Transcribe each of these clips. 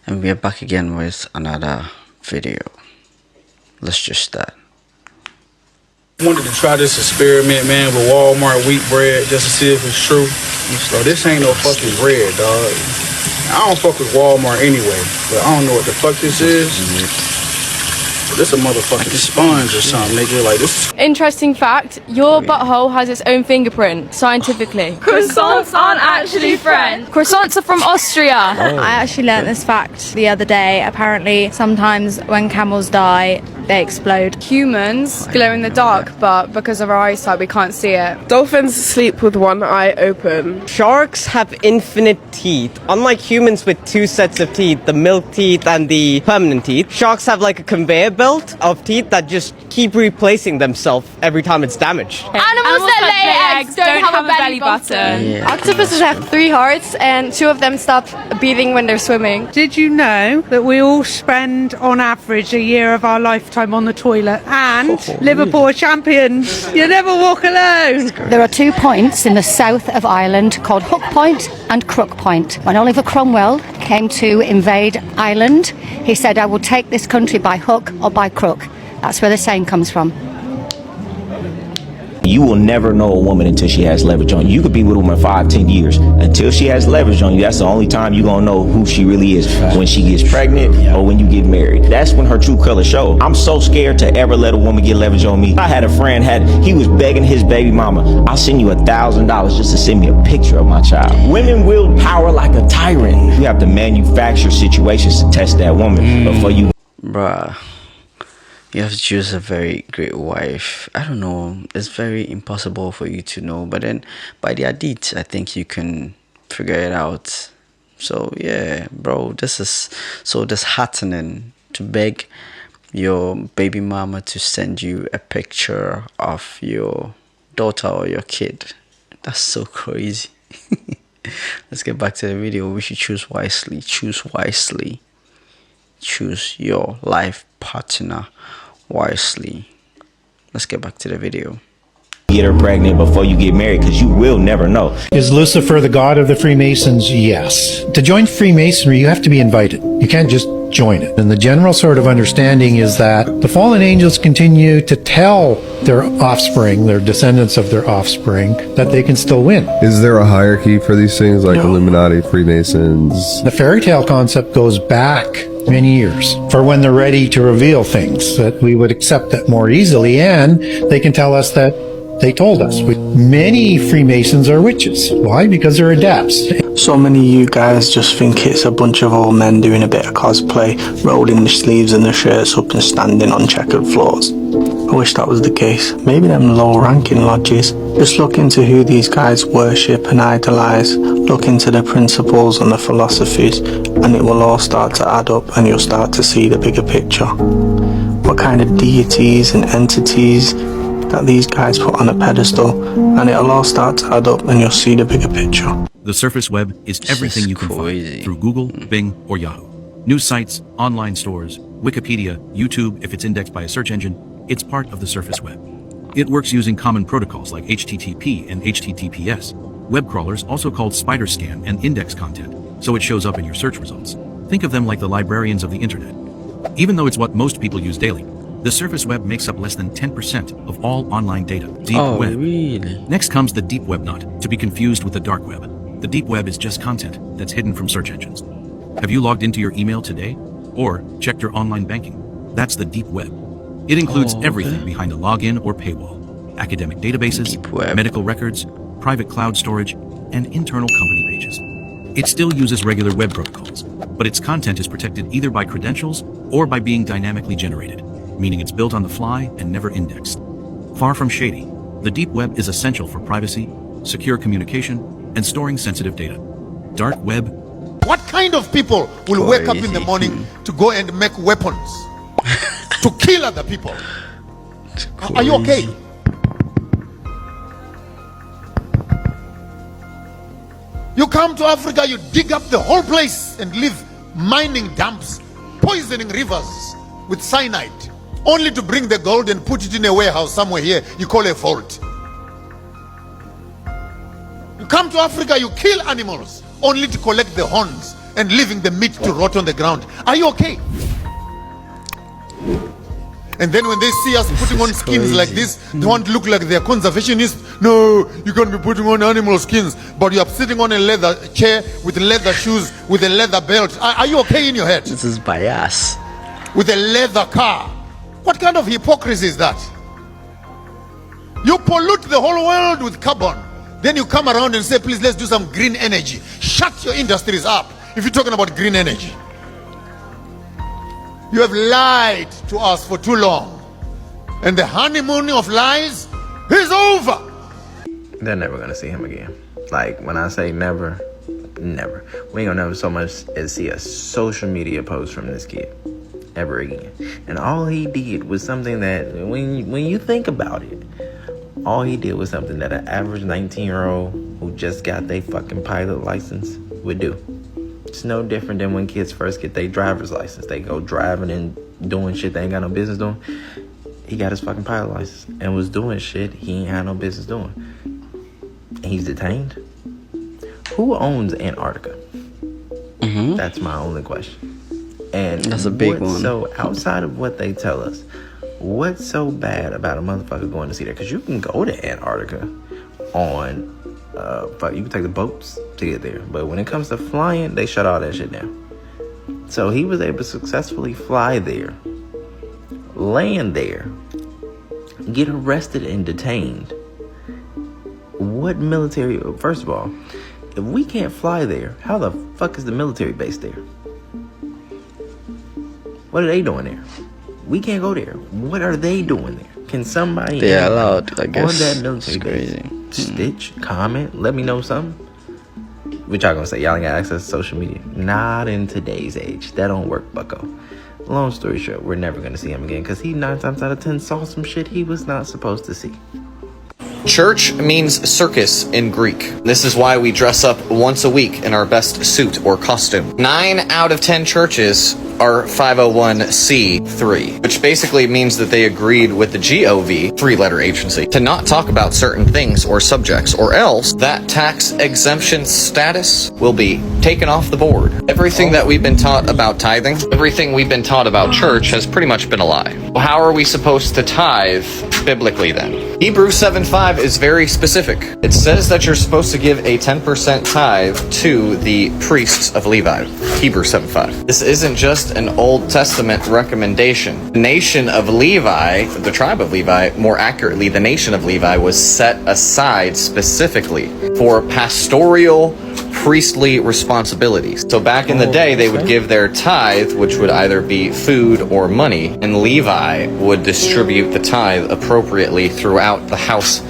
And we are back again with another video. Let's just start. I wanted to try this experiment, man, with Walmart wheat bread just to see if it's true. So this ain't no fucking bread, dog. I don't fuck with Walmart anyway, but I don't know what the fuck this is. This a motherfucking sponge or something, nigga. Like this. Interesting fact, your butthole has its own fingerprint, scientifically. Croissants aren't actually French. Croissants are from Austria. I actually learnt this fact the other day. Apparently, sometimes when camels die, they explode. Humans glow in the dark, but because of our eyesight, we can't see it. Dolphins sleep with one eye open. Sharks have infinite teeth. Unlike humans with two sets of teeth, the milk teeth and the permanent teeth, sharks have like a conveyor belt of teeth that just keep replacing themselves every time it's damaged. Animals that lay eggs don't have a belly button. Yeah, Octopuses have 3 hearts and 2 of them stop beating when they're swimming. Did you know that we all spend on average a year of our lifetime on the toilet? And Liverpool are champions. You never walk alone. There are 2 points in the south of Ireland called Hook Point and Crook Point. When Oliver Cromwell came to invade Ireland, he said, "I will take this country by hook or by crook." That's where the saying comes from. You will never know a woman until she has leverage on you. You could be with a woman 5-10 years. Until she has leverage on you, that's the only time you're going to know who she really is. When she gets pregnant or when you get married. That's when her true colors show. I'm so scared to ever let a woman get leverage on me. I had a friend, he was begging his baby mama, "I'll send you $1,000 just to send me a picture of my child." Women wield power like a tyrant. You have to manufacture situations to test that woman before you... Bruh, you have to choose a very great wife. I don't know, it's very impossible for you to know, but then by their deeds I think you can figure it out. So yeah, bro, this is so disheartening to beg your baby mama to send you a picture of your daughter or your kid. That's so crazy. Let's get back to the video. We should choose wisely. Choose wisely. Choose your life partner wisely. Let's get back to the video. Get her pregnant before you get married, because you will never know. Is Lucifer the god of the Freemasons? Yes. To join Freemasonry, you have to be invited. You can't just join it. And the general sort of understanding is that the fallen angels continue to tell their offspring, their descendants of their offspring, that they can still win. Is there a hierarchy for these things, like Illuminati, Freemasons? The fairy tale concept goes back many years for when they're ready to reveal things, that we would accept that more easily, and they can tell us that they told us. Many Freemasons are witches. Why? Because they're adepts. So many of you guys just think it's a bunch of old men doing a bit of cosplay, rolling the sleeves and the shirts up and standing on checkered floors. I wish that was the case. Maybe them low-ranking lodges. Just look into who these guys worship and idolize. Look into the principles and the philosophies, and it will all start to add up, and you'll start to see the bigger picture. What kind of deities and entities that these guys put on a pedestal, and it'll all start to add up, and you'll see the bigger picture. The surface web is everything you can find through Google, Bing, or Yahoo. News sites, online stores, Wikipedia, YouTube if it's indexed by a search engine, it's part of the surface web. It works using common protocols like HTTP and HTTPS. Web crawlers also called spider scan and index content, so it shows up in your search results. Think of them like the librarians of the internet. Even though it's what most people use daily, the surface web makes up less than 10% of all online data. Deep web. Really? Next comes the deep web, not to be confused with the dark web. The deep web is just content that's hidden from search engines. Have you logged into your email today? Or checked your online banking? That's the deep web. It includes everything behind a login or paywall. Academic databases, medical records, private cloud storage, and internal company pages. It still uses regular web protocols, but its content is protected either by credentials or by being dynamically generated, meaning it's built on the fly and never indexed. Far from shady, the deep web is essential for privacy, secure communication, and storing sensitive data. Dark web. What kind of people will wake up in the morning to go and make weapons to kill other people? Are you okay? You come to Africa, you dig up the whole place and live mining dumps, poisoning rivers with cyanide, only to bring the gold and put it in a warehouse somewhere here you call a vault. You come to Africa, you kill animals only to collect the horns and leaving the meat to rot on the ground. Are you okay? And then when they see us putting on skins like this, they want to look like they're conservationists. No, you can't be putting on animal skins, but you're sitting on a leather chair with leather shoes, with a leather belt. Are you okay in your head? This is bias. With a leather car. What kind of hypocrisy is that? You pollute the whole world with carbon. Then you come around and say, please, let's do some green energy. Shut your industries up if you're talking about green energy. You have lied to us for too long. And the honeymoon of lies is over. They're never gonna see him again. Like, when I say never, never. We ain't gonna never so much as see a social media post from this kid ever again. And all he did was something that, when you think about it, all he did was something that an average 19-year-old who just got their fucking pilot license would do. It's no different than when kids first get their driver's license. They go driving and doing shit they ain't got no business doing. He got his fucking pilot license and was doing shit he ain't had no business doing. And he's detained. Who owns Antarctica? That's my only question. And that's a big one. So outside of what they tell us, what's so bad about a motherfucker going to see that? Because you can go to Antarctica on you can take the boats to get there, but when it comes to flying, they shut all that shit down. So he was able to successfully fly there, land there, get arrested and detained. What military? First of all, if we can't fly there, how the fuck is the military base there? What are they doing there? We can't go there. What are they doing there? Can somebody they're allowed, I guess, on that military base stitch, comment, let me know something? What y'all gonna say? Y'all ain't got access to social media? Not in today's age. That don't work, bucko. Long story short, we're never gonna see him again because he 9 times out of 10 saw some shit he was not supposed to see. Church means circus in Greek. This is why we dress up once a week in our best suit or costume. 9 out of 10 churches are 501c3, which basically means that they agreed with the GOV, 3-letter agency, to not talk about certain things or subjects, or else that tax exemption status will be taken off the board. Everything that we've been taught about tithing, everything we've been taught about church has pretty much been a lie. Well, how are we supposed to tithe biblically then? Hebrews 7:5 is very specific. It says that you're supposed to give a 10% tithe to the priests of Levi. Hebrews 7:5. This isn't just an Old Testament recommendation. The nation of Levi, the tribe of Levi, more accurately, the nation of Levi was set aside specifically for pastoral priestly responsibilities. So back in the day, they would give their tithe, which would either be food or money, and Levi would distribute the tithe appropriately throughout the house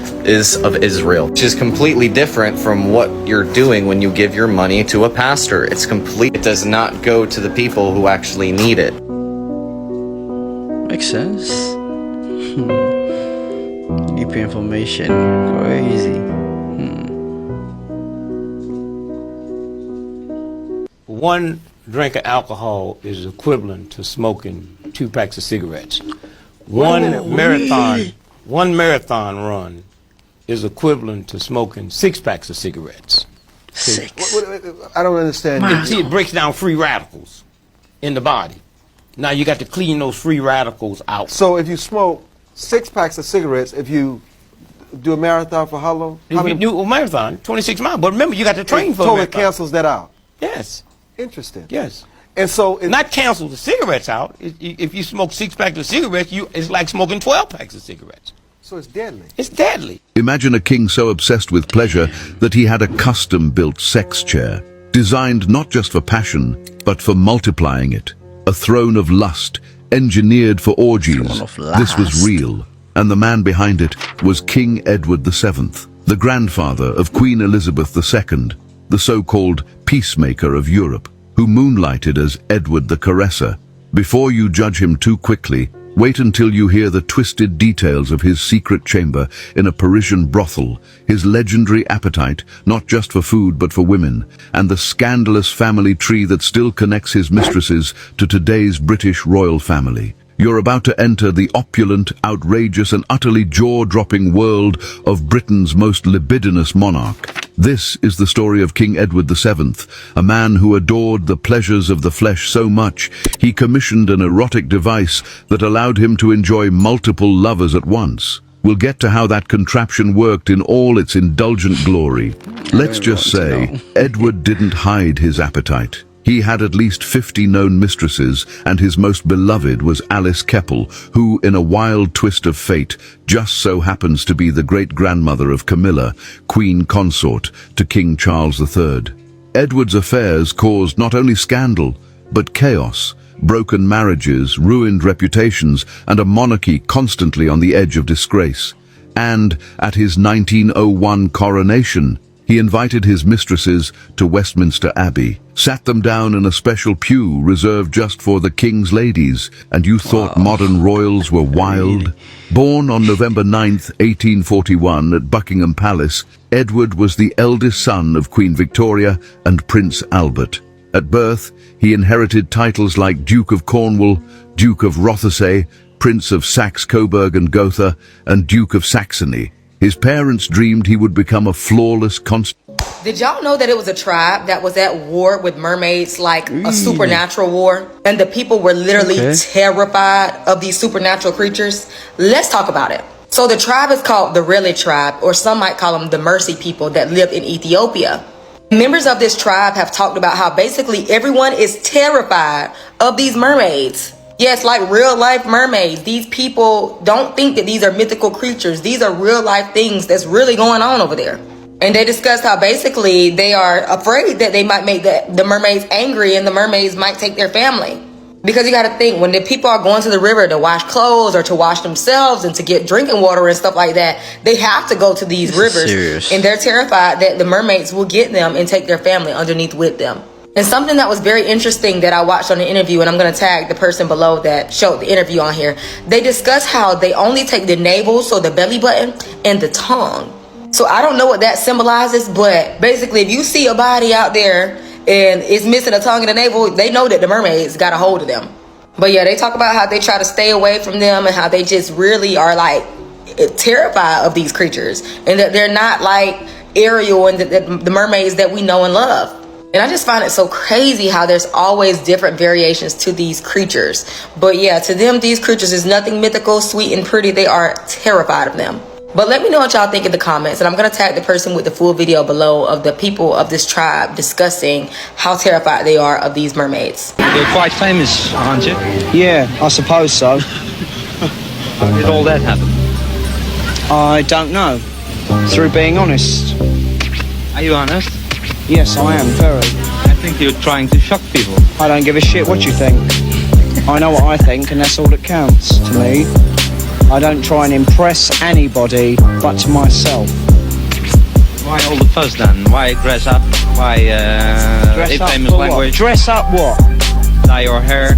of Israel, which is completely different from what you're doing when you give your money to a pastor. It does not go to the people who actually need it. Makes sense. Deep information. Crazy. One drink of alcohol is equivalent to smoking 2 packs of cigarettes. One marathon run is equivalent to smoking 6 packs of cigarettes. 6. I don't understand. It breaks down free radicals in the body. Now you got to clean those free radicals out. So if you smoke 6 packs of cigarettes, if you do a marathon for how long? If you do a marathon, 26 miles. But remember, you got to train for a totally marathon. Cancels that out. Yes. Interesting. Yes. And so not cancel the cigarettes out. If you smoke 6 packs of cigarettes, it's like smoking 12 packs of cigarettes. So it's deadly. It's deadly. Imagine a king so obsessed with pleasure that he had a custom-built sex chair, designed not just for passion, but for multiplying it. A throne of lust, engineered for orgies. This was real, and the man behind it was King Edward VII, the grandfather of Queen Elizabeth II, the so-called peacemaker of Europe, who moonlighted as Edward the Caresser. Before you judge him too quickly, wait until you hear the twisted details of his secret chamber in a Parisian brothel, his legendary appetite, not just for food but for women, and the scandalous family tree that still connects his mistresses to today's British royal family. You're about to enter the opulent, outrageous, and utterly jaw-dropping world of Britain's most libidinous monarch. This is the story of King Edward VII, a man who adored the pleasures of the flesh so much, he commissioned an erotic device that allowed him to enjoy multiple lovers at once. We'll get to how that contraption worked in all its indulgent glory. Let's just say, Edward didn't hide his appetite. He had at least 50 known mistresses, and his most beloved was Alice Keppel, who, in a wild twist of fate, just so happens to be the great-grandmother of Camilla, Queen Consort to King Charles III. Edward's affairs caused not only scandal, but chaos, broken marriages, ruined reputations, and a monarchy constantly on the edge of disgrace. And, at his 1901 coronation, he invited his mistresses to Westminster Abbey, sat them down in a special pew reserved just for the king's ladies, and you thought modern royals were wild? Born on November 9th, 1841 at Buckingham Palace, Edward was the eldest son of Queen Victoria and Prince Albert. At birth, he inherited titles like Duke of Cornwall, Duke of Rothesay, Prince of Saxe-Coburg and Gotha, and Duke of Saxony. His parents dreamed he would become a flawless Did y'all know that it was a tribe that was at war with mermaids, like a supernatural war? And the people were literally terrified of these supernatural creatures? Let's talk about it. So the tribe is called the Reli tribe, or some might call them the Mercy people that live in Ethiopia. Members of this tribe have talked about how basically everyone is terrified of these mermaids. Yes, like real life mermaids. These people don't think that these are mythical creatures. These are real life things that's really going on over there. And they discussed how basically they are afraid that they might make the mermaids angry and the mermaids might take their family. Because you got to think, when the people are going to the river to wash clothes or to wash themselves and to get drinking water and stuff like that, they have to go to these rivers. And they're terrified that the mermaids will get them and take their family underneath with them. And something that was very interesting that I watched on the interview, and I'm going to tag the person below that showed the interview on here. They discuss how they only take the navel, so the belly button, and the tongue. So I don't know what that symbolizes, but basically if you see a body out there and it's missing a tongue and a navel, they know that the mermaids got a hold of them. But yeah, they talk about how they try to stay away from them and how they just really are like terrified of these creatures, and that they're not like Ariel and the mermaids that we know and love. And I just find it so crazy how there's always different variations to these creatures. But yeah, to them, these creatures is nothing mythical, sweet, and pretty. They are terrified of them. But let me know what y'all think in the comments. And I'm going to tag the person with the full video below of the people of this tribe discussing how terrified they are of these mermaids. You're quite famous, aren't you? Yeah, I suppose so. How did all that happen? I don't know. Through being honest. Are you honest? Yes, I am, very. I think you're trying to shock people. I don't give a shit what you think. I know what I think, and that's all that counts to me. I don't try and impress anybody but to myself. Why all the fuss then? Why dress up? Why dress a up famous for language? What? Dress up what? Dye your hair?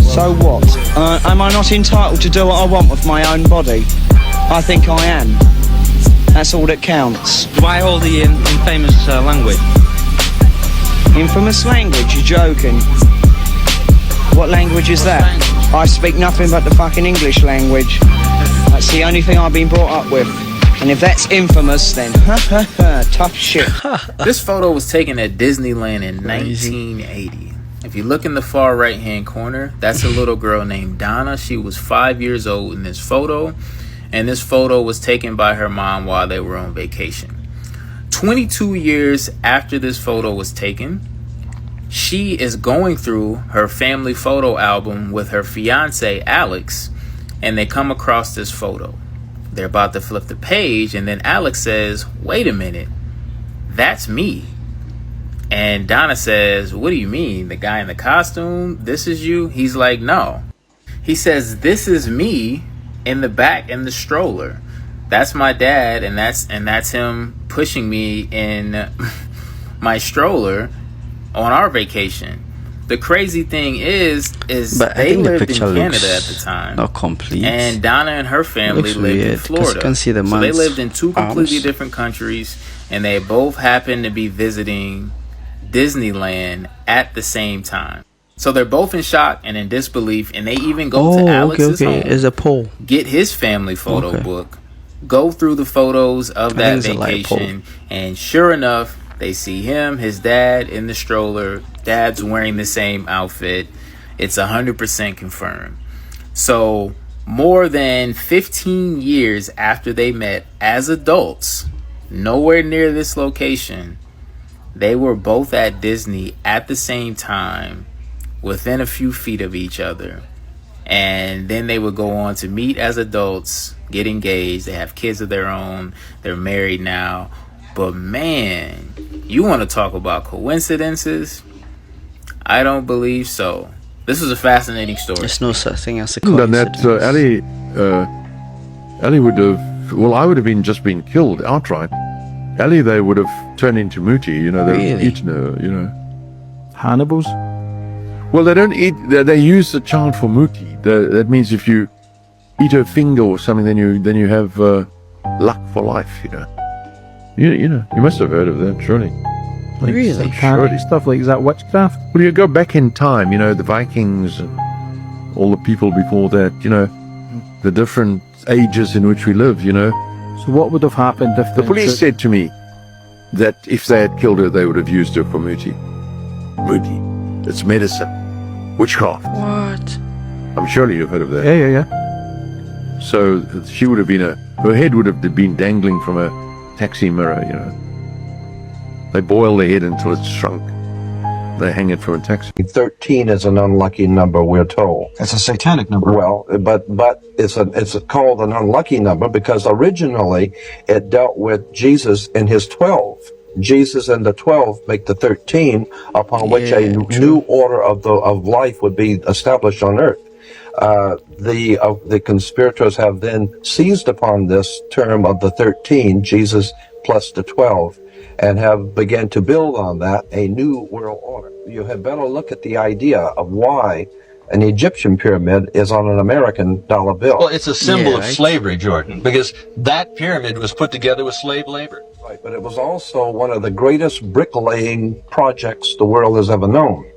So what? Am I not entitled to do what I want with my own body? I think I am. That's all that counts. Why all the infamous language? Infamous language? You're joking. What language is that? I speak nothing but the fucking English language. That's the only thing I've been brought up with. And if that's infamous, then tough shit. This photo was taken at Disneyland in 1980. If you look in the far right hand corner, that's a little girl named Donna. She was 5 years old in this photo. And this photo was taken by her mom while they were on vacation. 22 years after this photo was taken, she is going through her family photo album with her fiance, Alex, and they come across this photo. They're about to flip the page, and then Alex says, "Wait a minute, that's me." And Donna says, "What do you mean? The guy in the costume? This is you?" He's like, "No." He says, "This is me in the back in the stroller. That's my dad, and that's him pushing me in my stroller on our vacation." The crazy thing is they lived in Canada at the time, not complete, and Donna and her family lived in Florida. You can see the so they lived in two completely different countries, and they both happened to be visiting Disneyland at the same time. So they're both in shock and in disbelief, and they even go to Alex's home, It's a poll. get his family photo book, go through the photos of I that think it's a light pole. vacation, and sure enough, they see him, his dad in the stroller. Dad's wearing the same outfit. It's 100% confirmed. So more than 15 years after they met as adults, nowhere near this location, they were both at Disney at the same time, within a few feet of each other. And then they would go on to meet as adults, get engaged. They have kids of their own. They're married now. But man, you want to talk about coincidences? I don't believe so. This was a fascinating story. There's no such thing as a Done coincidence. that, Ali would have. Well, I would have just been killed outright. Ali, they would have turned into Muti. You know, they would have eaten her. You know, Hannibals. well, they don't eat. They use the child for Muti. That means if you eat her finger or something, then you have luck for life. You know. You know. You must have heard of that, surely. Like Really? satanic stuff like, is that witchcraft? Well, you go back in time, you know, the Vikings and all the people before that, you know, the different ages in which we live, you know. So what would have happened if The police said to me that if they had killed her, they would have used her for Muti. Muti. It's medicine. Witchcraft. What? I'm sure you've heard of that. Yeah. So she would have been her head would have been dangling from a taxi mirror, you know. They boil the head until it's shrunk. They hang it from a taxi. 13 is an unlucky number, we're told. It's a satanic number. Well, but it's called an unlucky number because originally it dealt with Jesus and his 12. Jesus and the 12 make the 13, upon which a new order of life would be established on earth. The conspirators have then seized upon this term of the 13, Jesus plus the 12, and have begun to build on that a new world order. You had better look at the idea of why an Egyptian pyramid is on an American dollar bill. Well, it's a symbol of slavery, Jordan, because that pyramid was put together with slave labor. Right, but it was also one of the greatest bricklaying projects the world has ever known.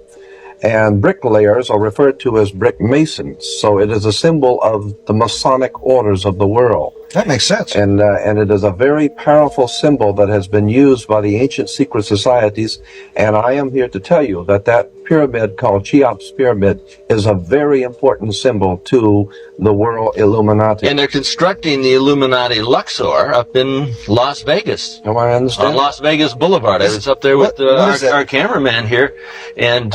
And bricklayers are referred to as brick masons, so it is a symbol of the Masonic orders of the world. That makes sense. And it is a very powerful symbol that has been used by the ancient secret societies. And I am here to tell you that that pyramid called Cheops Pyramid is a very important symbol to the world Illuminati. And they're constructing the Illuminati Luxor up in Las Vegas. Do I understand? On Las Vegas Boulevard. I was up there with our cameraman here. And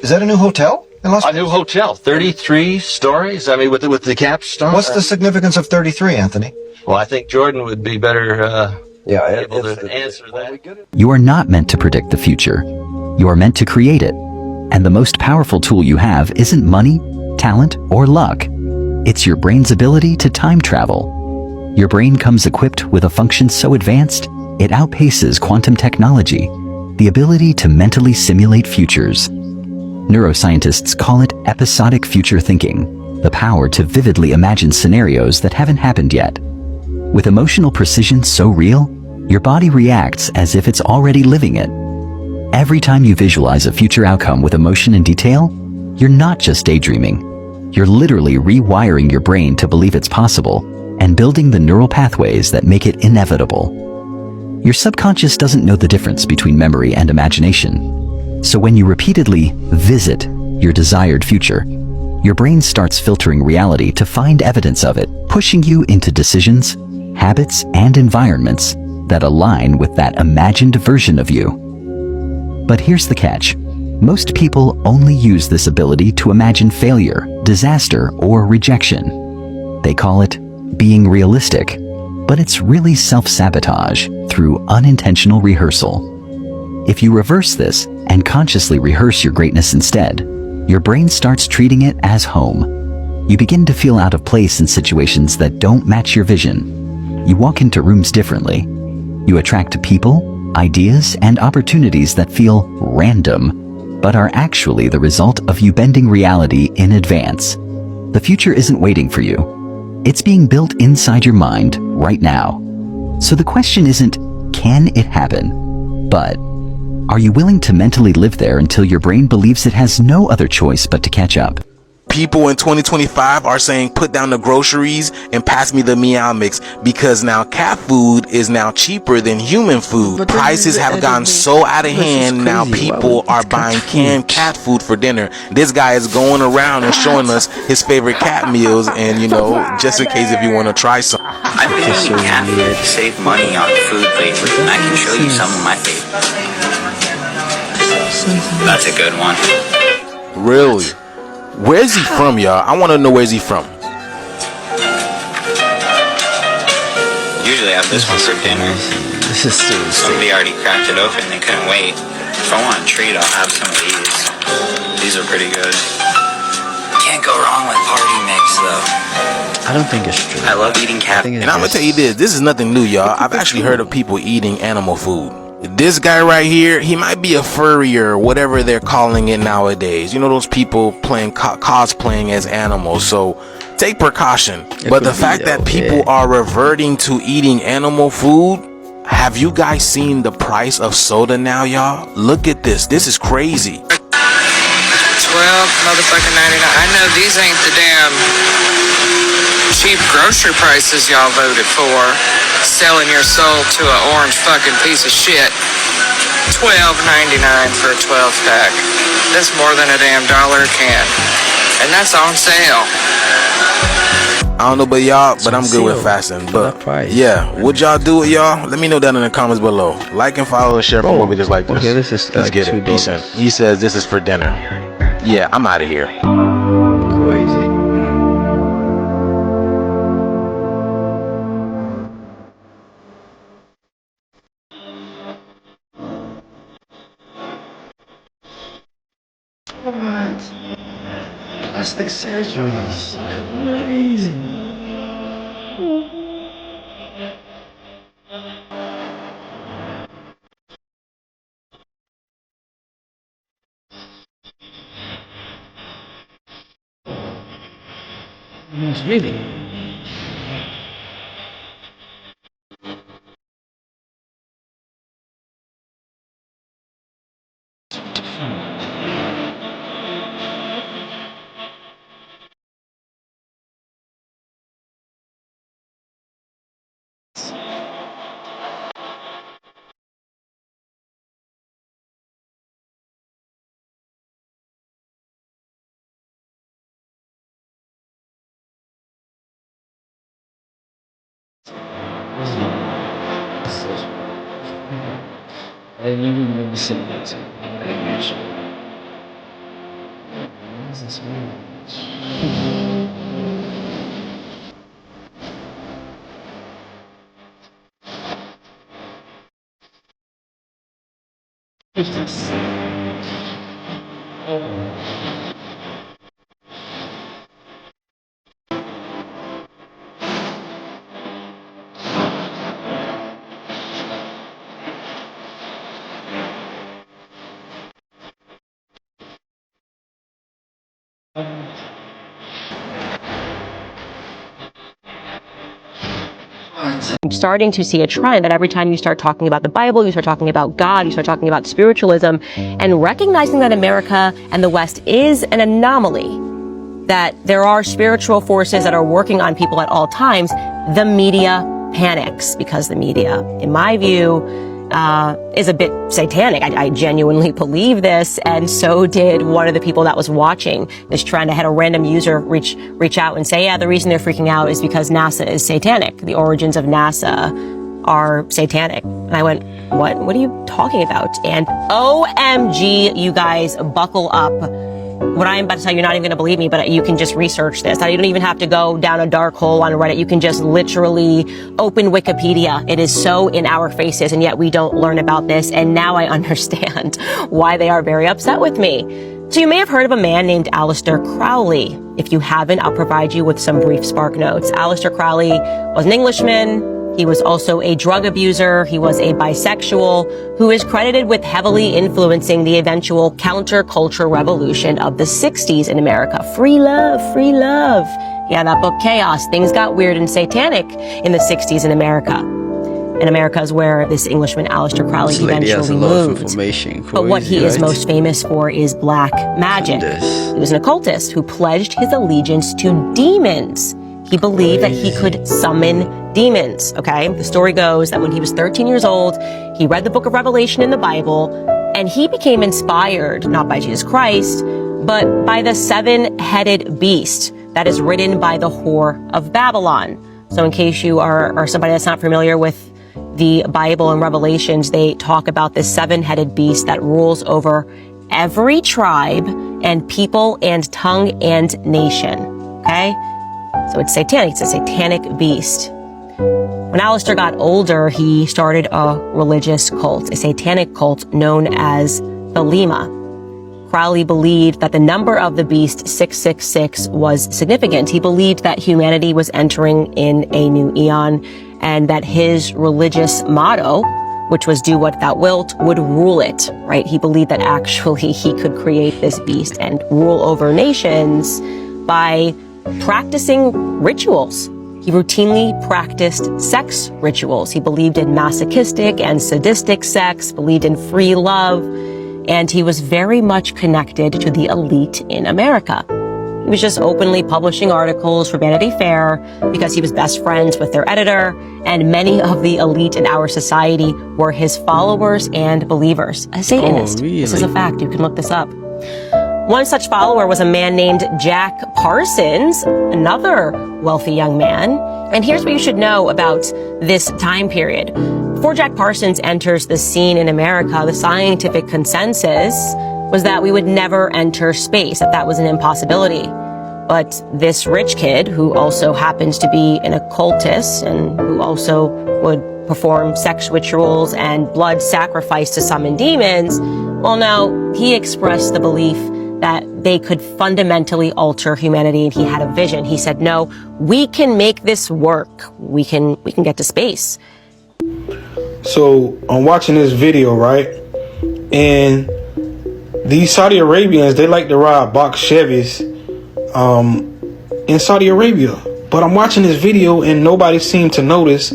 is that a new hotel? A new hotel, 33 stories. I mean, with the capstone. What's the significance of 33, Anthony? Well, I think Jordan would be better able to answer that. You are not meant to predict the future. You are meant to create it. And the most powerful tool you have isn't money, talent, or luck. It's your brain's ability to time travel. Your brain comes equipped with a function so advanced, it outpaces quantum technology, the ability to mentally simulate futures. Neuroscientists call it episodic future thinking, the power to vividly imagine scenarios that haven't happened yet. With emotional precision so real, your body reacts as if it's already living it. Every time you visualize a future outcome with emotion and detail, you're not just daydreaming. You're literally rewiring your brain to believe it's possible and building the neural pathways that make it inevitable. Your subconscious doesn't know the difference between memory and imagination. So when you repeatedly visit your desired future, your brain starts filtering reality to find evidence of it, pushing you into decisions, habits, and environments that align with that imagined version of you. But here's the catch. Most people only use this ability to imagine failure, disaster, or rejection. They call it being realistic, but it's really self-sabotage through unintentional rehearsal. If you reverse this and consciously rehearse your greatness instead, your brain starts treating it as home. You begin to feel out of place in situations that don't match your vision. You walk into rooms differently. You attract people, ideas, and opportunities that feel random, but are actually the result of you bending reality in advance. The future isn't waiting for you. It's being built inside your mind right now. So the question isn't, can it happen? But, are you willing to mentally live there until your brain believes it has no other choice but to catch up? people in 2025 are saying put down the groceries and pass me the meow mix, because now cat food is now cheaper than human food. But Prices have gotten so out of hand now. People are buying canned cat food for dinner. This guy is going around and showing us his favorite cat meals, and you know, just in case if you want to try some. I've been eating cat food to save money on food lately, and I can show you some of my favorites. That's a good one. Really? Where's he from, y'all? I want to know where's he from. Usually I have this one for dinner. This is so Somebody already cracked it open, they couldn't wait. If I want a treat, I'll have some of these. These are pretty good. Can't go wrong with party mix, though. I don't think it's true. I love eating cat food. And I'm gonna tell you this is nothing new, y'all. I've actually heard of people eating animal food. This guy right here, he might be a furry or whatever they're calling it nowadays. You know, those people playing cosplaying as animals. So take precaution. But the fact that people are reverting to eating animal food, have you guys seen the price of soda now, y'all? Look at this. This is crazy. 12 motherfucking 99. I know these ain't the damn cheap grocery prices y'all voted for. Selling your soul to an orange fucking piece of shit. $12.99 for a 12-pack. That's more than a damn $1 a can. And that's on sale. I don't know about y'all, but I'm good with fasting. But yeah, would y'all do it, y'all? Let me know down in the comments below. Like and follow and share for more videos like this. Okay, this is Let's get it. Decent. He says this is for dinner. Yeah, I'm out of here. Crazy. What? Plastic surgery. Crazy. Really? I didn't even remember seeing that too. I didn't mention it. What does this mean? What's this? Oh. I'm starting to see a trend that every time you start talking about the Bible, you start talking about God, you start talking about spiritualism, and recognizing that America and the West is an anomaly, that there are spiritual forces that are working on people at all times, the media panics, because the media, in my view, is a bit satanic. I genuinely believe this, and so did one of the people that was watching this trend. I had a random user reach out and say, yeah, the reason they're freaking out is because NASA is satanic. The origins of NASA are satanic. And I went, what are you talking about? And OMG, you guys, buckle up. What I'm about to tell you, you're not even going to believe me, but you can just research this. You don't even have to go down a dark hole on Reddit. You can just literally open Wikipedia. It is so in our faces, and yet we don't learn about this. And now I understand why they are very upset with me. So you may have heard of a man named Aleister Crowley. If you haven't, I'll provide you with some brief spark notes. Aleister Crowley was an Englishman. He was also a drug abuser. He was a bisexual who is credited with heavily influencing the eventual counterculture revolution of the 60s in America. Free love, free love. He had that book Chaos. Things got weird and satanic in the 60s in America. And America is where this Englishman, Aleister Crowley, This lady has a eventually lot of moved. information. But what he Crazy, is right? most famous for is black magic. He was an occultist who pledged his allegiance to demons. He believed that he could summon demons, okay? The story goes that when he was 13 years old, he read the book of Revelation in the Bible, and he became inspired, not by Jesus Christ, but by the seven-headed beast that is ridden by the whore of Babylon. So in case you are somebody that's not familiar with the Bible and Revelations, they talk about this seven-headed beast that rules over every tribe and people and tongue and nation, okay? So it's satanic. It's a satanic beast. When Aleister got older, he started a religious cult, a satanic cult known as the Lima. Crowley believed that the number of the beast, 666, was significant. He believed that humanity was entering in a new eon and that his religious motto, which was do what thou wilt, would rule it, right? He believed that actually he could create this beast and rule over nations by practicing rituals. He routinely practiced sex rituals. He believed in masochistic and sadistic sex, believed in free love, and he was very much connected to the elite in America. He was just openly publishing articles for Vanity Fair because he was best friends with their editor, and many of the elite in our society were his followers and believers. A Satanist. Oh, really? This is a fact. You can look this up. One such follower was a man named Jack Parsons, another wealthy young man. And here's what you should know about this time period. Before Jack Parsons enters the scene in America, the scientific consensus was that we would never enter space, that was an impossibility. But this rich kid, who also happens to be an occultist and who also would perform sex rituals and blood sacrifice to summon demons, well, no, he expressed the belief that they could fundamentally alter humanity, and he had a vision. He said, no, we can make this work. We can get to space. So I'm watching this video, right? And these Saudi Arabians, they like to ride box Chevys in Saudi Arabia. But I'm watching this video and nobody seemed to notice,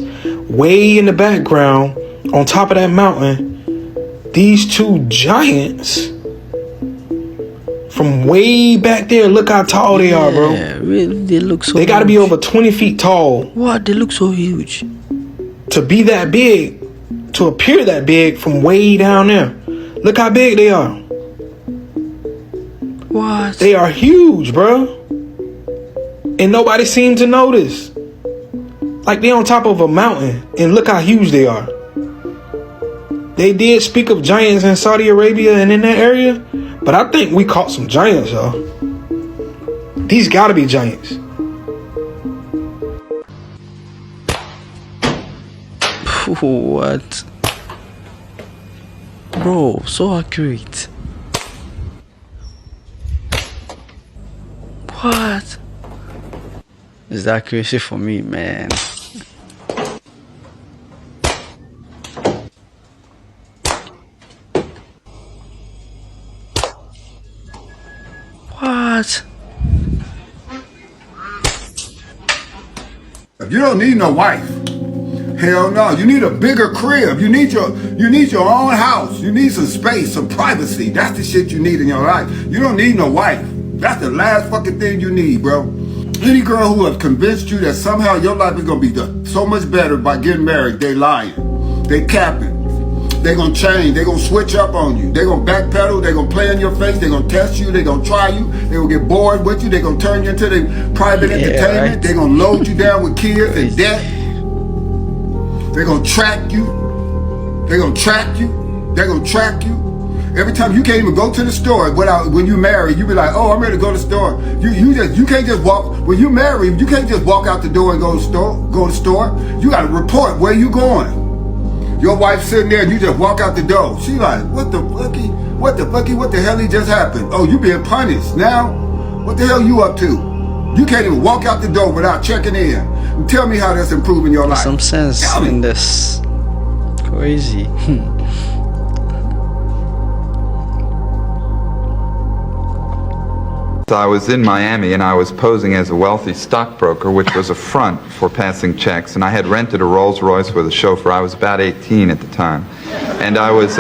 way in the background, on top of that mountain, these two giants from way back there. Look how tall they are, bro. Yeah, really, they look so They gotta be over 20 feet tall. What? They look so huge. To be that big, to appear that big from way down there. Look how big they are. What? They are huge, bro. And nobody seemed to notice. Like they on top of a mountain, and look how huge they are. They did speak of giants in Saudi Arabia and in that area, but I think we caught some giants, y'all. These gotta be giants. What? Bro, so accurate. What? Is that crazy for me, man? What? You don't need no wife. Hell no. You need a bigger crib. You need your own house. You need some space, some privacy. That's the shit you need in your life. You don't need no wife. That's the last fucking thing you need, bro. Any girl who has convinced you that somehow your life is gonna be so much better by getting married, they lying. They capping. They gonna change. They gonna switch up on you. They gonna backpedal. They gonna play in your face. They gonna test you. They gonna try you. They gonna get bored with you. They gonna turn you into their private entertainment. Right. They gonna load you down with kids and debt. They gonna track you. They gonna track you. They gonna track you. Every time you can't even go to the store without, when you marry, you be like, oh, I'm ready to go to the store. You can't just walk, when you marry, you can't just walk out the door and go to the store. You gotta report where you going. Your wife sitting there and you just walk out the door. She like, what the hell just happened? Oh, you being punished now? What the hell you up to? You can't even walk out the door without checking in. And tell me how that's improving your life. Some sense in this. Crazy. I was in Miami and I was posing as a wealthy stockbroker, which was a front for passing checks. And I had rented a Rolls Royce with a chauffeur. I was about 18 at the time. And I was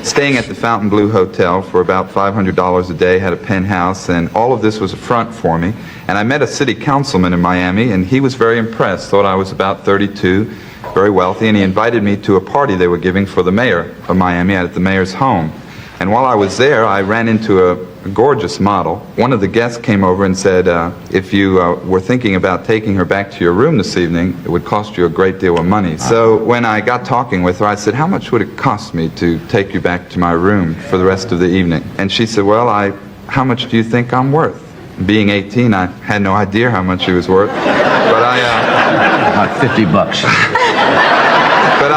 staying at the Fontainebleau Hotel for about $500 a day, had a penthouse, and all of this was a front for me. And I met a city councilman in Miami, and he was very impressed, thought I was about 32, very wealthy, and he invited me to a party they were giving for the mayor of Miami at the mayor's home. And while I was there, I ran into a gorgeous model. One of the guests came over and said, if you were thinking about taking her back to your room this evening, it would cost you a great deal of money. So when I got talking with her, I said, how much would it cost me to take you back to my room for the rest of the evening? And she said, well, how much do you think I'm worth? Being 18, I had no idea how much she was worth. But about 50 bucks. But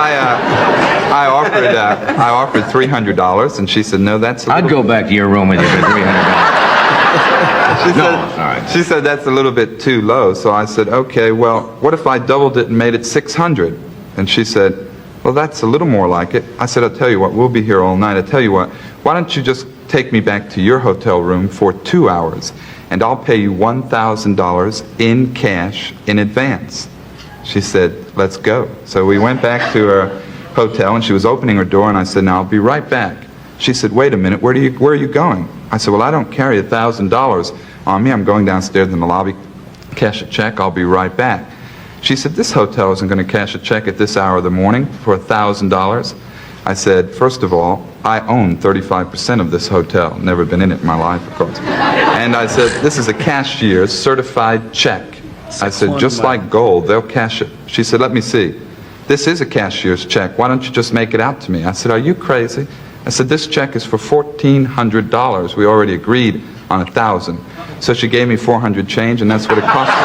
I offered $300, and she said, no, that's I'd go back to your room with you for $300. She said, that's a little bit too low. So I said, okay, well, what if I doubled it and made it 600? And she said, well, that's a little more like it. I said, I'll tell you what, we'll be here all night. I tell you what, why don't you just take me back to your hotel room for 2 hours, and I'll pay you $1,000 in cash in advance. She said, let's go. So we went back to her hotel, and she was opening her door, and I said, now I'll be right back. She said, wait a minute, where are you going? I said, well, I don't carry $1,000 on me. I'm going downstairs in the lobby, cash a check, I'll be right back. She said, this hotel isn't going to cash a check at this hour of the morning for $1,000. I said, first of all, I own 35% of this hotel. Never been in it in my life, of course. And I said, this is a cashier's certified check. I said, just like gold, they'll cash it. She said, let me see. This is a cashier's check. Why don't you just make it out to me? I said, are you crazy? I said, this check is for $1,400. We already agreed on $1,000. So she gave me 400 change, and that's what it cost me.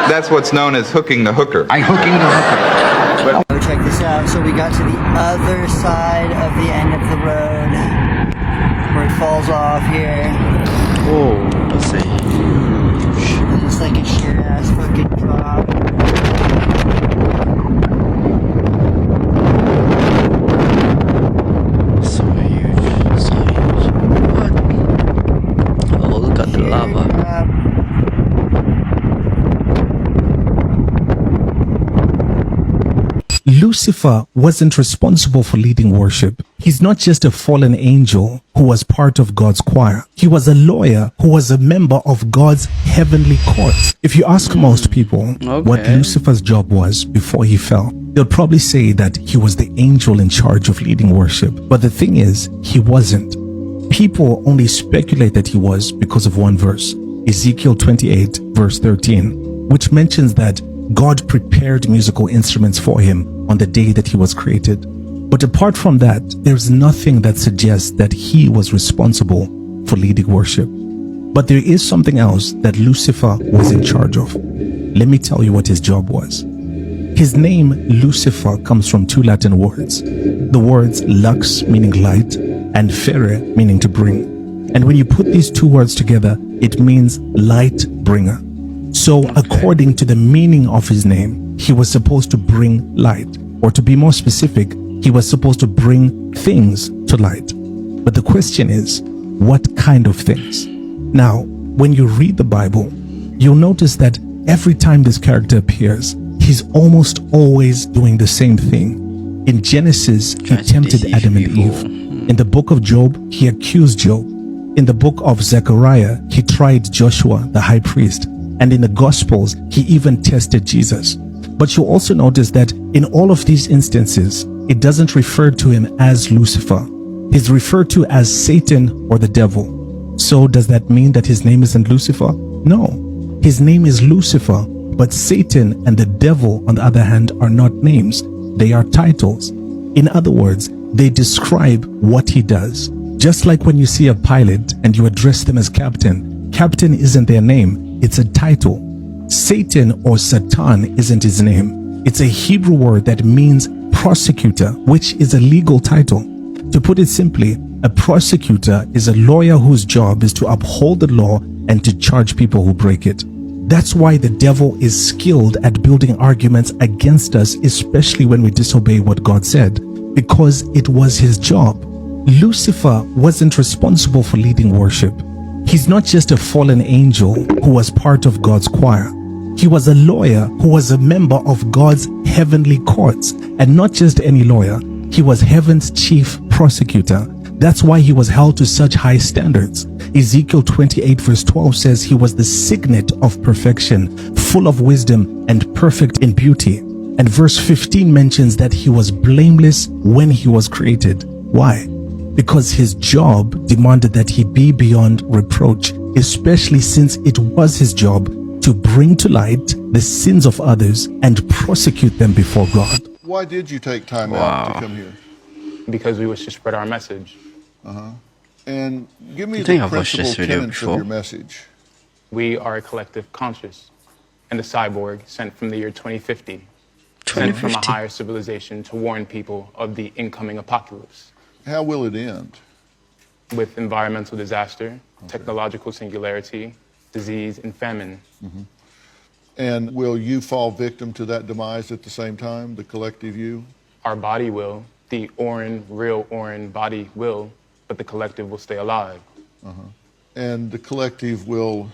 That's what's known as hooking the hooker. Hooking the hooker. But check this out. So we got to the other side of the end of the road where it falls off here. Oh, that's a huge. It's like a sheer ass fucking drop. So huge. What? Oh, look at the lava. Lucifer wasn't responsible for leading worship. He's not just a fallen angel who was part of God's choir. He was a lawyer who was a member of God's heavenly courts. If you ask most people what Lucifer's job was before he fell, they'll probably say that he was the angel in charge of leading worship. But the thing is, he wasn't. People only speculate that he was because of one verse, Ezekiel 28 verse 13, which mentions that God prepared musical instruments for him on the day that he was created. But apart from that, there's nothing that suggests that he was responsible for leading worship. But there is something else that Lucifer was in charge of. Let me tell you what his job was. His name, Lucifer, comes from two Latin words. The words lux, meaning light, and fere, meaning to bring. And when you put these two words together, it means light bringer. So according to the meaning of his name, he was supposed to bring light. Or to be more specific, he was supposed to bring things to light. But the question is, what kind of things? Now, when you read the Bible, you'll notice that every time this character appears, he's almost always doing the same thing. In Genesis, he tempted Adam and Eve. In the book of Job, he accused Job. In the book of Zechariah, he tried Joshua, the high priest. And in the Gospels, he even tested Jesus. But you also notice that in all of these instances, it doesn't refer to him as Lucifer. He's referred to as Satan or the devil. So does that mean that his name isn't Lucifer? No. His name is Lucifer, but Satan and the devil, on the other hand, are not names. They are titles. In other words, they describe what he does. Just like when you see a pilot and you address them as captain, captain isn't their name. It's a title. Satan or Satan isn't his name. It's a Hebrew word that means prosecutor, which is a legal title. To put it simply, a prosecutor is a lawyer whose job is to uphold the law and to charge people who break it. That's why the devil is skilled at building arguments against us, especially when we disobey what God said, because it was his job. Lucifer wasn't responsible for leading worship. He's not just a fallen angel who was part of God's choir. He was a lawyer who was a member of God's heavenly courts, and not just any lawyer. He was heaven's chief prosecutor. That's why he was held to such high standards. Ezekiel 28 verse 12 says he was the signet of perfection, full of wisdom and perfect in beauty. And verse 15 mentions that he was blameless when he was created. Why? Because his job demanded that he be beyond reproach, especially since it was his job to bring to light the sins of others and prosecute them before God. Why did you take time out to come here? Because we wish to spread our message. And give me I think the I've watched principal this video tenets of before. your message. We are a collective conscious and a cyborg sent from the year 2050. Sent from a higher civilization to warn people of the incoming apocalypse. How will it end? With environmental disaster, technological singularity, disease, and famine. And will you fall victim to that demise at the same time, the collective you? Our body will, the real Orin body will, but the collective will stay alive. And the collective will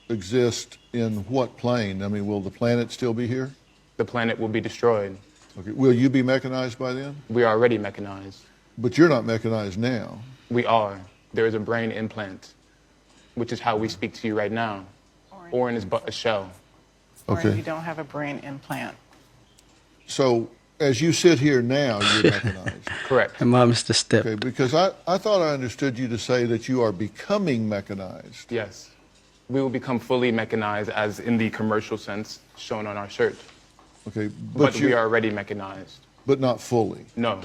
exist in what plane? I mean, will the planet still be here? The planet will be destroyed. Okay. Will you be mechanized by then? We are already mechanized. But you're not mechanized now. We are. There is a brain implant, which is how we speak to you right now. Orin is but a shell. Okay. Or you don't have a brain implant. So as you sit here now, you're mechanized. Correct. My mom's the step. Okay, because I thought I understood you to say that you are becoming mechanized. Yes. We will become fully mechanized as in the commercial sense shown on our shirt. Okay, But we are already mechanized. But not fully. No.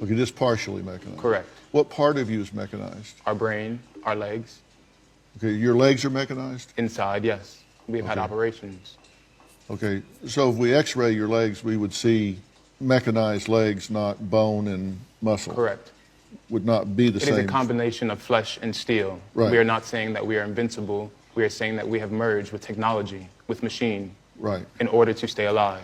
Okay, just partially mechanized. Correct. What part of you is mechanized? Our brain, our legs. Okay, your legs are mechanized? Inside, yes. We've had operations. Okay, so if we x-ray your legs, we would see mechanized legs, not bone and muscle. Correct. Would not be the It same. is a combination of flesh and steel. Right. We are not saying that we are invincible. We are saying that we have merged with technology, with machine, Right. in order to stay alive.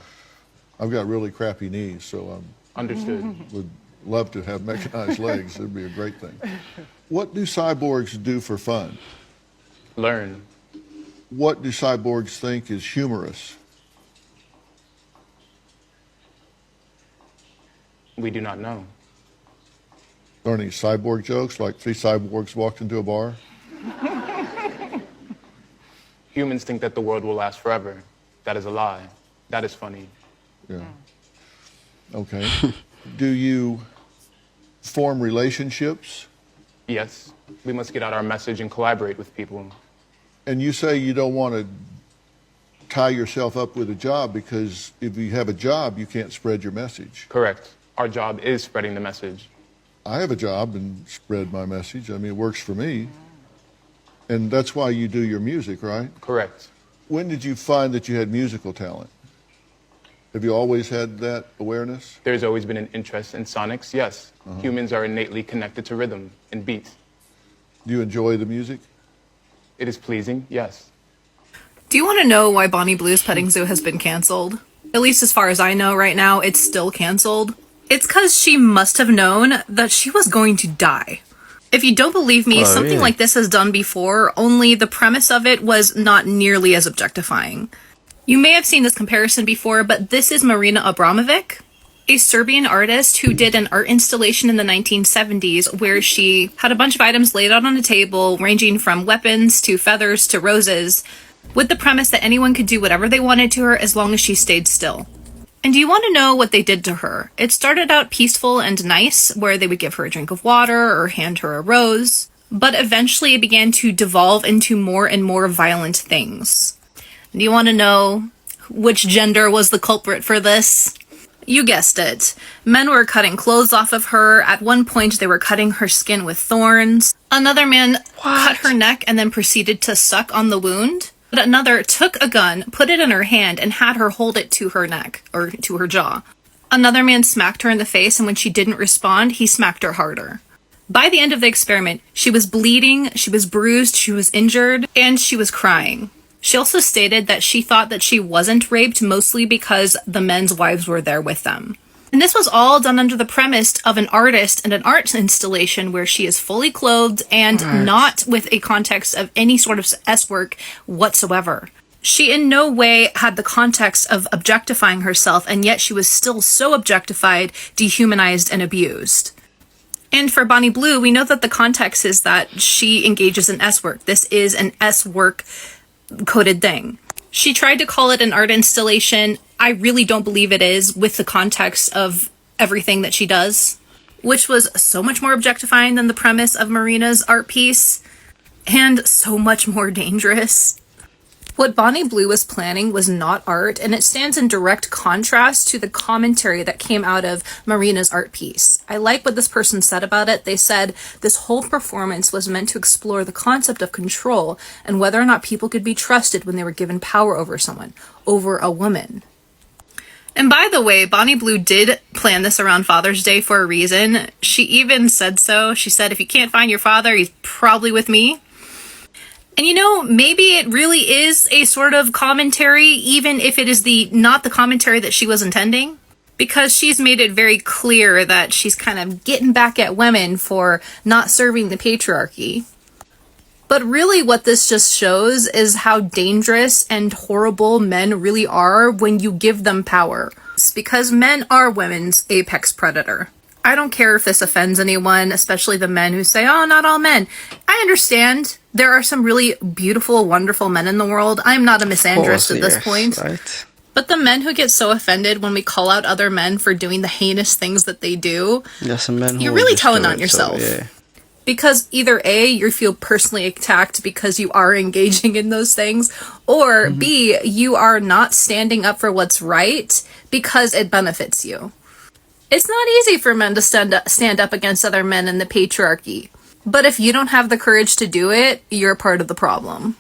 I've got really crappy knees, so Understood. would love to have mechanized legs. It'd be a great thing. What do cyborgs do for fun? Learn. What do cyborgs think is humorous? We do not know. Are any cyborg jokes, like three cyborgs walked into a bar? Humans think that the world will last forever. That is a lie. That is funny. Yeah. Okay. Do you form relationships? Yes. We must get out our message and collaborate with people. And you say you don't want to tie yourself up with a job because if you have a job, you can't spread your message. Correct. Our job is spreading the message. I have a job and spread my message. I mean, it works for me. And that's why you do your music, right? Correct. When did you find that you had musical talent? Have you always had that awareness? There's always been an interest in sonics, yes. Humans are innately connected to rhythm and beat. Do you enjoy the music? It is pleasing, yes. Do you want to know why Bonnie Blue's Petting Zoo has been canceled? At least as far as I know right now, it's still canceled. It's because she must have known that she was going to die. If you don't believe me, something like this has done before, only the premise of it was not nearly as objectifying. You may have seen this comparison before, but this is Marina Abramovic, a Serbian artist who did an art installation in the 1970s where she had a bunch of items laid out on a table, ranging from weapons to feathers to roses, with the premise that anyone could do whatever they wanted to her as long as she stayed still. And do you want to know what they did to her? It started out peaceful and nice, where they would give her a drink of water or hand her a rose, but eventually it began to devolve into more and more violent things. Do you want to know which gender was the culprit for this? You guessed it. Men were cutting clothes off of her. At one point, they were cutting her skin with thorns. Another man cut her neck and then proceeded to suck on the wound. But another took a gun, put it in her hand, and had her hold it to her neck, or to her jaw. Another man smacked her in the face, and when she didn't respond, he smacked her harder. By the end of the experiment, she was bleeding, she was bruised, she was injured, and she was crying. She also stated that she thought that she wasn't raped mostly because the men's wives were there with them. And this was all done under the premise of an artist and an art installation where she is fully clothed and not with a context of any sort of S-work whatsoever. She in no way had the context of objectifying herself, and yet she was still so objectified, dehumanized, and abused. And for Bonnie Blue, we know that the context is that she engages in S-work. This is an S-work coded thing. She tried to call it an art installation. I really don't believe it is, with the context of everything that she does, which was so much more objectifying than the premise of Marina's art piece, and so much more dangerous. What Bonnie Blue was planning was not art, and it stands in direct contrast to the commentary that came out of Marina's art piece. I like what this person said about it. They said this whole performance was meant to explore the concept of control and whether or not people could be trusted when they were given power over someone, over a woman. And by the way, Bonnie Blue did plan this around Father's Day for a reason. She even said so. She said, if you can't find your father, he's probably with me. And you know, maybe it really is a sort of commentary, even if it is not the commentary that she was intending, because she's made it very clear that she's kind of getting back at women for not serving the patriarchy. But really what this just shows is how dangerous and horrible men really are when you give them power. It's because men are women's apex predator. I don't care if this offends anyone, especially the men who say, oh, not all men. I understand. There are some really beautiful, wonderful men in the world. I'm not a misandrist at this point. Right. But the men who get so offended when we call out other men for doing the heinous things that they do, you're really telling on yourself. So, yeah. Because either A, you feel personally attacked because you are engaging in those things, or B, you are not standing up for what's right because it benefits you. It's not easy for men to stand up against other men in the patriarchy. But if you don't have the courage to do it, you're part of the problem.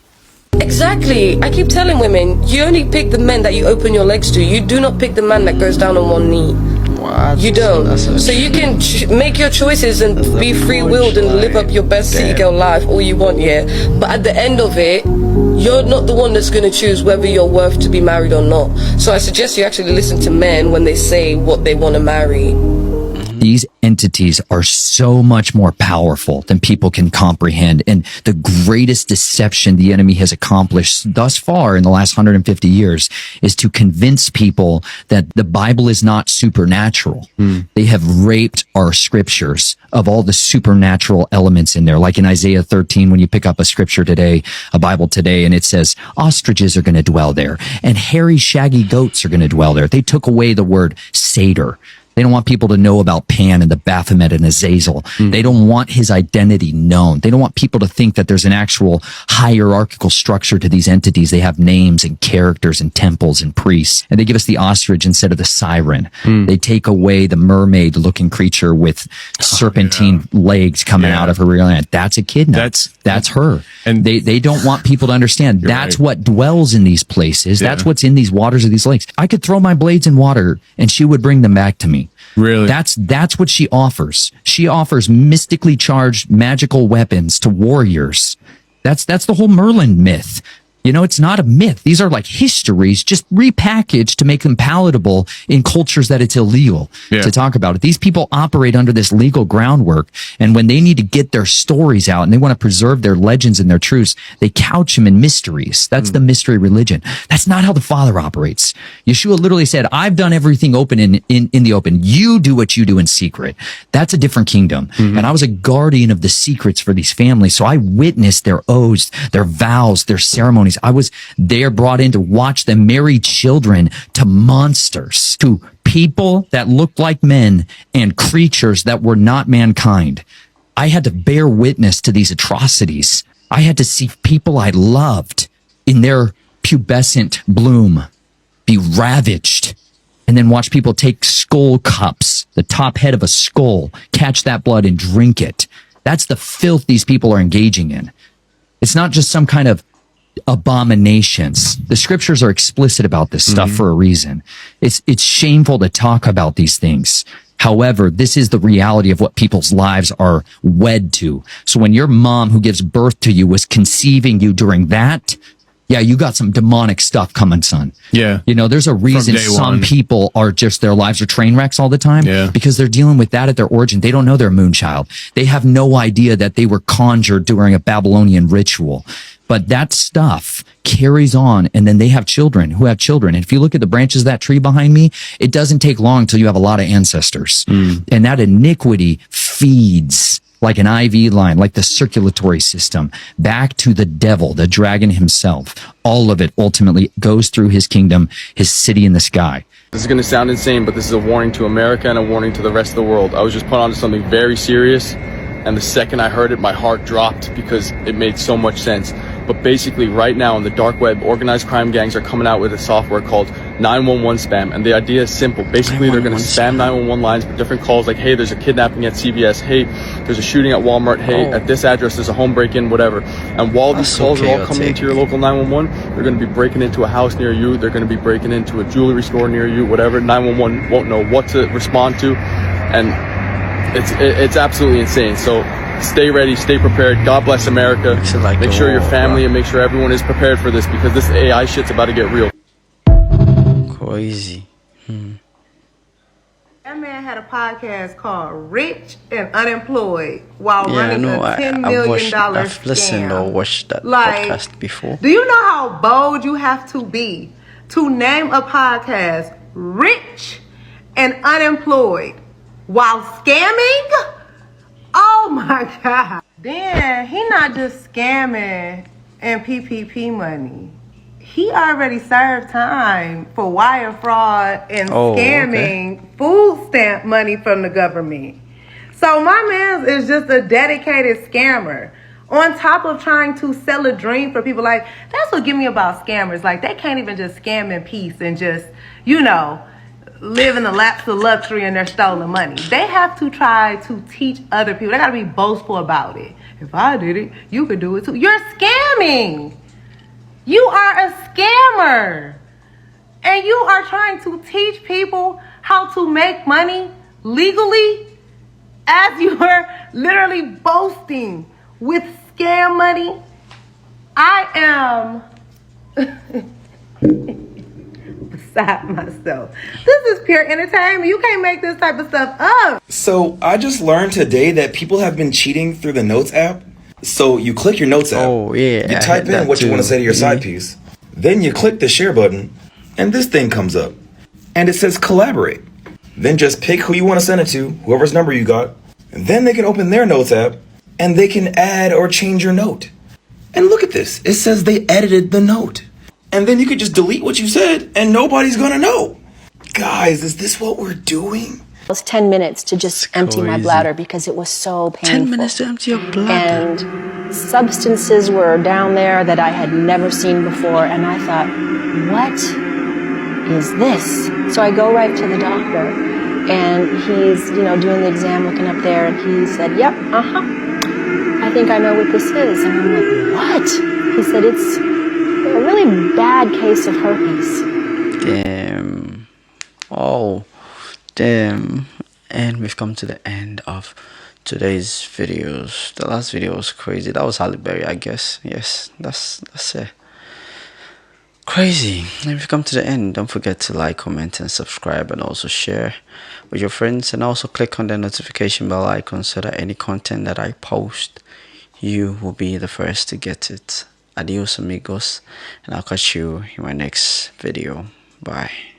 Exactly. I keep telling women, you only pick the men that you open your legs to. You do not pick the man that goes down on one knee. What? You don't. So you can make your choices and be free-willed and live up your best city girl life all you want, yeah? But at the end of it, you're not the one that's going to choose whether you're worth to be married or not. So I suggest you actually listen to men when they say what they want to marry. These entities are so much more powerful than people can comprehend. And the greatest deception the enemy has accomplished thus far in the last 150 years is to convince people that the Bible is not supernatural. They have raped our scriptures of all the supernatural elements in there. Like in Isaiah 13, when you pick up a scripture today, a Bible today, and it says ostriches are going to dwell there and hairy, shaggy goats are going to dwell there. They took away the word satyr. They don't want people to know about Pan and the Baphomet and Azazel. They don't want his identity known. They don't want people to think that there's an actual hierarchical structure to these entities. They have names and characters and temples and priests. And they give us the ostrich instead of the siren. They take away the mermaid-looking creature with serpentine legs coming out of her rear end. That's a kidnap. That's her. And they don't want people to understand that's what dwells in these places. That's what's in these waters of these lakes. I could throw my blades in water and she would bring them back to me. Really? That's what she offers. She offers mystically charged magical weapons to warriors. That's the whole Merlin myth. You know, it's not a myth. These are like histories just repackaged to make them palatable in cultures that it's illegal to talk about it. These people operate under this legal groundwork. And when they need to get their stories out and they want to preserve their legends and their truths, they couch them in mysteries. That's the mystery religion. That's not how the Father operates. Yeshua literally said, I've done everything open in the open. You do what you do in secret. That's a different kingdom. And I was a guardian of the secrets for these families. So I witnessed their oaths, their vows, their ceremonies. I was there brought in to watch them marry children to monsters, to people that looked like men and creatures that were not mankind. I had to bear witness to these atrocities. I had to see people I loved in their pubescent bloom be ravaged, and then watch people take skull cups, the top head of a skull, catch that blood and drink it. That's the filth these people are engaging in. It's not just some kind of abominations. The scriptures are explicit about this stuff for a reason. It's shameful to talk about these things. However, this is the reality of what people's lives are wed to. So when your mom who gives birth to you was conceiving you during that, yeah, you got some demonic stuff coming, son. Yeah. You know, there's a reason some people are just, their lives are train wrecks all the time. Yeah. Because they're dealing with that at their origin. They don't know they're a moon child. They have no idea that they were conjured during a Babylonian ritual. But that stuff carries on, and then they have children who have children. And if you look at the branches of that tree behind me, it doesn't take long till you have a lot of ancestors. And that iniquity feeds like an IV line, like the circulatory system, back to the devil, the dragon himself. All of it ultimately goes through his kingdom, his city in the sky. This is going to sound insane, but this is a warning to America and a warning to the rest of the world. I was just put onto something very serious, and the second I heard it, my heart dropped because it made so much sense. But basically, right now on the dark web, organized crime gangs are coming out with a software called 911 spam. And the idea is simple. Basically, they're going to spam 911 lines with different calls like, hey, there's a kidnapping at CVS. Hey, there's a shooting at Walmart. Hey, at this address, there's a home break-in, whatever. And while these calls are all coming into your local 911, they're going to be breaking into a house near you. They're going to be breaking into a jewelry store near you, whatever. 911 won't know what to respond to. And it's absolutely insane. So stay ready, stay prepared. God bless America. Make sure your family and make sure everyone is prepared for this, because this AI shit's about to get real. Crazy. That man had a podcast called Rich and Unemployed while running a $10 million I've listened or watched that podcast before. Do you know how bold you have to be to name a podcast Rich and Unemployed while scamming? Oh my God. Then he not just scamming and PPP money. He already served time for wire fraud and scamming food stamp money from the government. So my man is just a dedicated scammer. On top of trying to sell a dream for people. Like, that's what get me about scammers. Like, they can't even just scam in peace and just, you know, live in the laps of luxury and their stolen money. They have to try to teach other people. They got to be boastful about it. If I did it, you could do it too. You're scamming. You are a scammer. And you are trying to teach people how to make money legally as you are literally boasting with scam money. I am beside myself. This is pure entertainment. You can't make this type of stuff up. So I just learned today that people have been cheating through the Notes app. So you click your Notes app. Oh, yeah. You type in what you want to say to your side piece. Then you click the share button, and this thing comes up. And it says collaborate. Then just pick who you want to send it to, whoever's number you got. And then they can open their Notes app, and they can add or change your note. And look at this. It says they edited the note. And then you could just delete what you said, and nobody's gonna know. Guys, is this what we're doing? It was 10 minutes to just empty my bladder because it was so painful. 10 minutes to empty your bladder. And substances were down there that I had never seen before, and I thought, what is this? So I go right to the doctor, and he's, you know, doing the exam, looking up there, and he said, yep, I think I know what this is. And I'm like, what? He said, it's a really bad case of herpes. Damn. Oh, damn. And we've come to the end of today's videos. The last video was crazy. That was Halle Berry, I guess. Yes, that's it. Crazy. And we've come to the end. Don't forget to like, comment, and subscribe, and also share with your friends, and also click on the notification bell icon so that any content that I post, you will be the first to get it. Adios amigos, and I'll catch you in my next video. Bye.